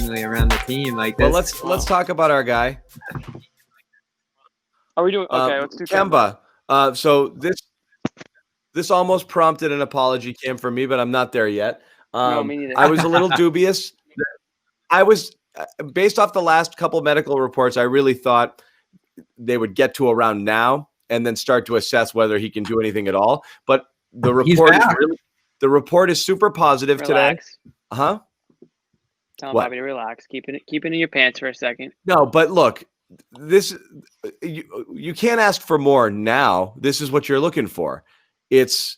seemingly around the team. Like Well, this. let's talk about our guy. Are we doing okay? Let's do Kemba. So this almost prompted an apology, Cam, for me, but I'm not there yet. No, me neither. I was a little dubious. I was based off the last couple medical reports. I really thought they would get to around now and then start to assess whether he can do anything at all. But the report is super positive Relax. today. Huh? Tell Bobby to relax. Keep it in your pants for a second. No, but look, this you can't ask for more now. This is what you're looking for. It's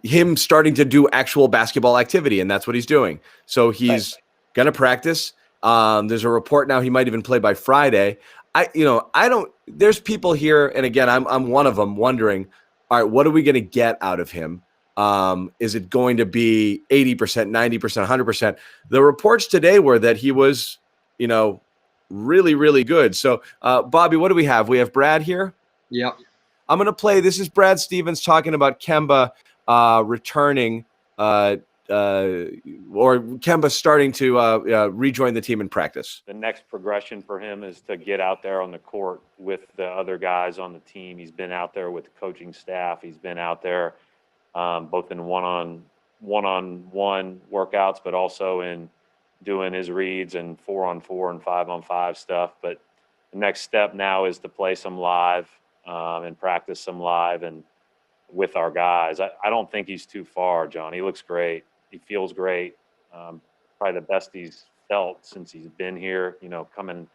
him starting to do actual basketball activity, and that's what he's doing. So he's going to practice. There's a report now he might even play by Friday. There's people here, and again, I'm one of them wondering, all right, what are we going to get out of him? Is it going to be 80%, 90%, 100%? The reports today were that he was, really, really good. So, Bobby, what do we have? We have Brad here. Yep. I'm going to play. This is Brad Stevens talking about Kemba returning or Kemba starting to rejoin the team in practice. The next progression for him is to get out there on the court with the other guys on the team. He's been out there with the coaching staff. He's been out there both in one-on-one workouts, but also in doing his reads and 4-on-4 and 5-on-5 stuff. But the next step now is to play some live and practice some live and with our guys. I don't think he's too far, John. He looks great. He feels great. Probably the best he's felt since he's been here, coming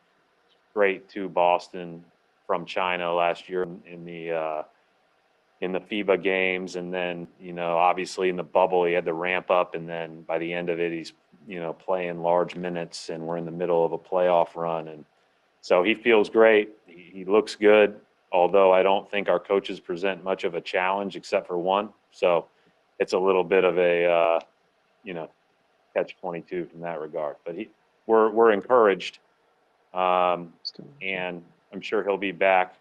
straight to Boston from China last year in the FIBA games. And then, obviously in the bubble, he had to ramp up. And then by the end of it, he's, playing large minutes, and we're in the middle of a playoff run. And so he feels great. He looks good, although I don't think our coaches present much of a challenge except for one. So it's a little bit of a, catch-22 from that regard. But we're encouraged, and I'm sure he'll be back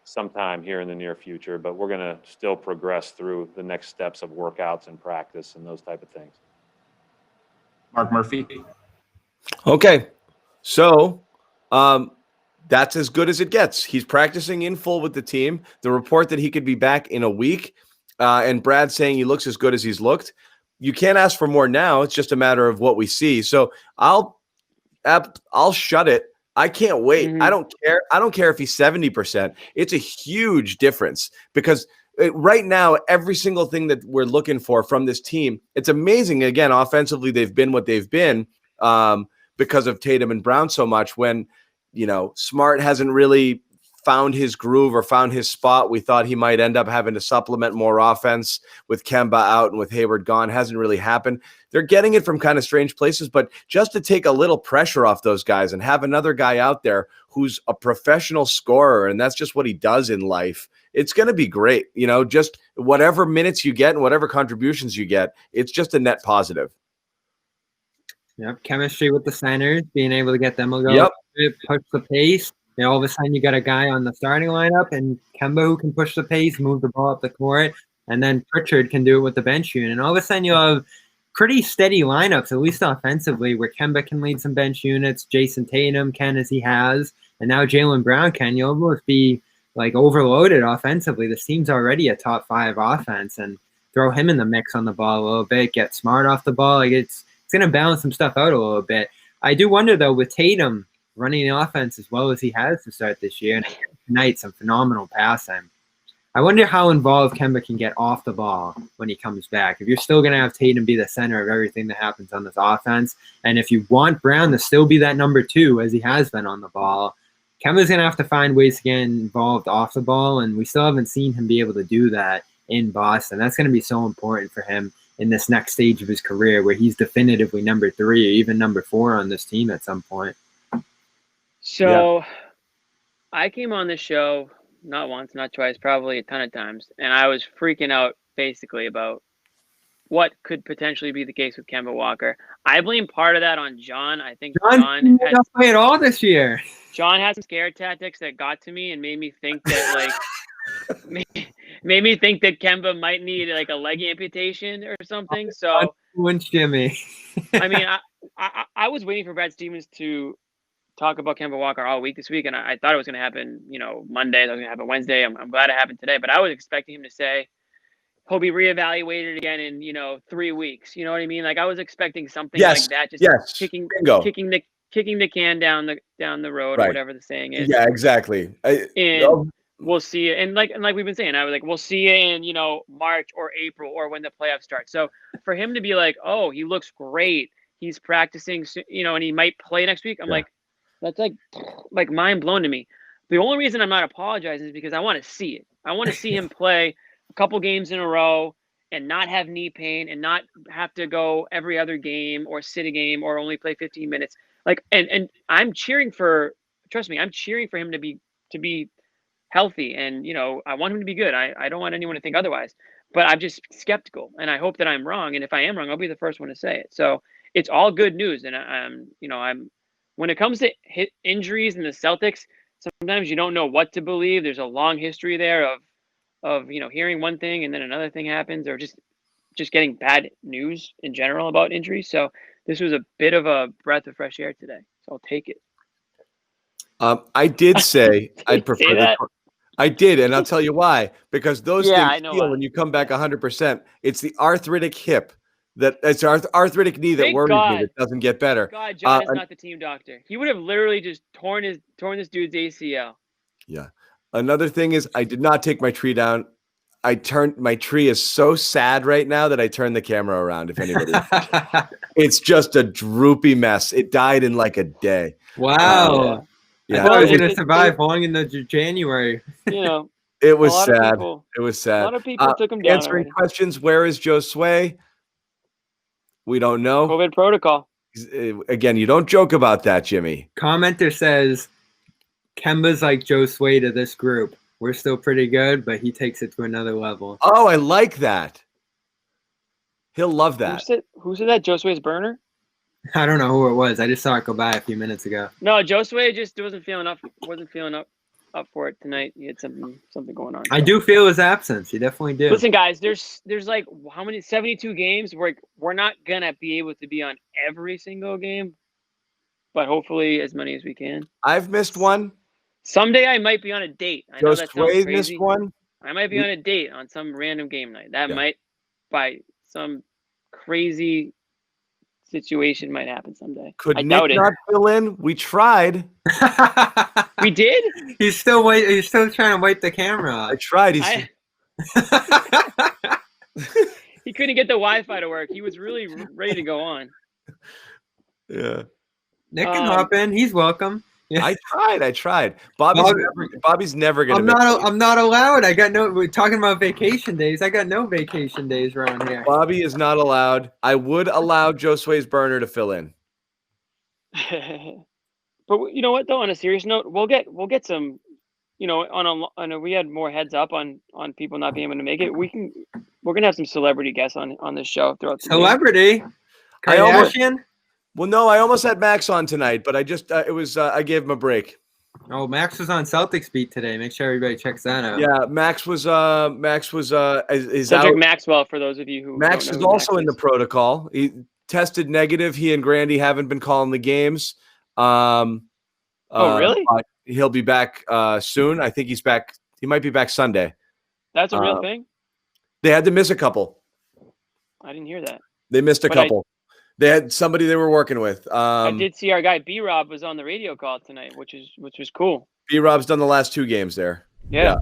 sometime here in the near future, but we're going to still progress through the next steps of workouts and practice and those type of things. Mark Murphy. Okay. So that's as good as it gets. He's practicing in full with the team. The report that he could be back in a week, and Brad saying he looks as good as he's looked. You can't ask for more now. It's just a matter of what we see. So I'll shut it. I can't wait. Mm-hmm. I don't care. I don't care if he's 70%. It's a huge difference because right now, every single thing that we're looking for from this team, it's amazing. Again, offensively, they've been what they've been because of Tatum and Brown so much. When, Smart hasn't really found his groove or found his spot, we thought he might end up having to supplement more offense with Kemba out and with Hayward gone. Hasn't really happened. They're getting it from kind of strange places, but just to take a little pressure off those guys and have another guy out there who's a professional scorer, and that's just what he does in life, it's going to be great. Just whatever minutes you get and whatever contributions you get, it's just a net positive. Yep, chemistry with the centers, being able to get them to go, Yep. push the pace. And all of a sudden, you got a guy on the starting lineup, and Kemba who can push the pace, move the ball up the court, and then Pritchard can do it with the bench unit. And all of a sudden, you'll have pretty steady lineups, at least offensively, where Kemba can lead some bench units, Jason Tatum can, as he has, and now Jaylen Brown can. You'll almost be like overloaded offensively. This team's already a top 5 offense, and throw him in the mix on the ball a little bit, get Smart off the ball. Like it's going to balance some stuff out a little bit. I do wonder, though, with Tatum running the offense as well as he has to start this year, and tonight some phenomenal passing. I wonder how involved Kemba can get off the ball when he comes back. If you're still going to have Tatum be the center of everything that happens on this offense, and if you want Brown to still be that number 2 as he has been on the ball, Kemba's going to have to find ways to get involved off the ball, and we still haven't seen him be able to do that in Boston. That's going to be so important for him in this next stage of his career where he's definitively number 3 or even number 4 on this team at some point. So I came on this show not once, not twice, probably a ton of times, and I was freaking out basically about what could potentially be the case with Kemba Walker. I blame part of that on John. I think John did not play at all this year. John had some scare tactics that got to me and made me think that made me think that Kemba might need like a leg amputation or something. So influence Jimmy. I mean, I was waiting for Brad Stevens to talk about Kemba Walker all week this week, and I thought it was going to happen, Monday. It was going to happen Wednesday. I'm glad it happened today, but I was expecting him to say he'll be reevaluated again in 3 weeks. You know what I mean? Like I was expecting something like that, just kicking the can down the road, or whatever the saying is. Yeah, exactly. We'll see it, and like we've been saying, I was like, we'll see it in March or April or when the playoffs start. So for him to be like, oh, he looks great, he's practicing, and he might play next week. I'm like, that's like mind blown to me. The only reason I'm not apologizing is because I want to see it. I want to see him play a couple games in a row and not have knee pain and not have to go every other game or sit a game or only play 15 minutes. Like, and I'm cheering for. Trust me, I'm cheering for him to be healthy, and I want him to be good. I don't want anyone to think otherwise, but I'm just skeptical, and I hope that I'm wrong, and if I am wrong, I'll be the first one to say it. So it's all good news, and I'm when it comes to injuries in the Celtics, sometimes you don't know what to believe. There's a long history there of hearing one thing and then another thing happens, or just getting bad news in general about injuries. So this was a bit of a breath of fresh air today, so I'll take it. I did say I'd prefer that. I did, and I'll tell you why. Because those things heal when you come back 100%. It's the arthritic hip it's arthritic knee that worries me that doesn't get better. God, John is not the team doctor. He would have literally just torn this dude's ACL. Yeah. Another thing is I did not take my tree down. My tree is so sad right now that I turned the camera around. If anybody, it's just a droopy mess. It died in like a day. Wow. Yeah, I thought I was going to survive long into January. It was sad. It was sad. A lot of people took him down. Answering questions, where is Josue? We don't know. COVID protocol. Again, you don't joke about that, Jimmy. Commenter says, Kemba's like Josue to this group. We're still pretty good, but he takes it to another level. Oh, I like that. He'll love that. Who said that? Josue's burner? I don't know who it was. I just saw it go by a few minutes ago. No, Josue just wasn't feeling up for it tonight. He had something going on. I do feel his absence. He definitely did. Listen, guys, there's like how many 72 games? We're not gonna be able to be on every single game, but hopefully as many as we can. I've missed one. Someday I might be on a date. I know that sounds crazy. Missed one. I might be on a date on some random game night. That might, by some crazy situation, might happen someday. Could Nick not fill in? We tried. We did. He's still trying to wipe the camera off. I tried. He couldn't get the Wi-Fi to work. He was really ready to go on. Yeah. Nick can hop in. He's welcome. Yeah. I tried. Bobby's never gonna. I'm not allowed. We're talking about vacation days. I got no vacation days around here. Bobby is not allowed. I would allow Josue's burner to fill in. But you know what though? On a serious note, we'll get some. We had more heads up on people not being able to make it. We're gonna have some celebrity guests on this show throughout the celebrity. Kardashian. Well, no, I almost had Max on tonight, but I just I gave him a break. Oh, Max was on Celtics beat today. Make sure everybody checks that out. Yeah, Max was is Cedric out. Maxwell, for those of you who Max is also in the protocol. He tested negative. He and Grandy haven't been calling the games. Oh, really? He'll be back soon. I think he's back. He might be back Sunday. That's a real thing? They had to miss a couple. I didn't hear that. They missed a couple. They had somebody they were working with. I did see our guy B-Rob was on the radio call tonight, which was cool. B-Rob's done the last 2 games there. Yeah.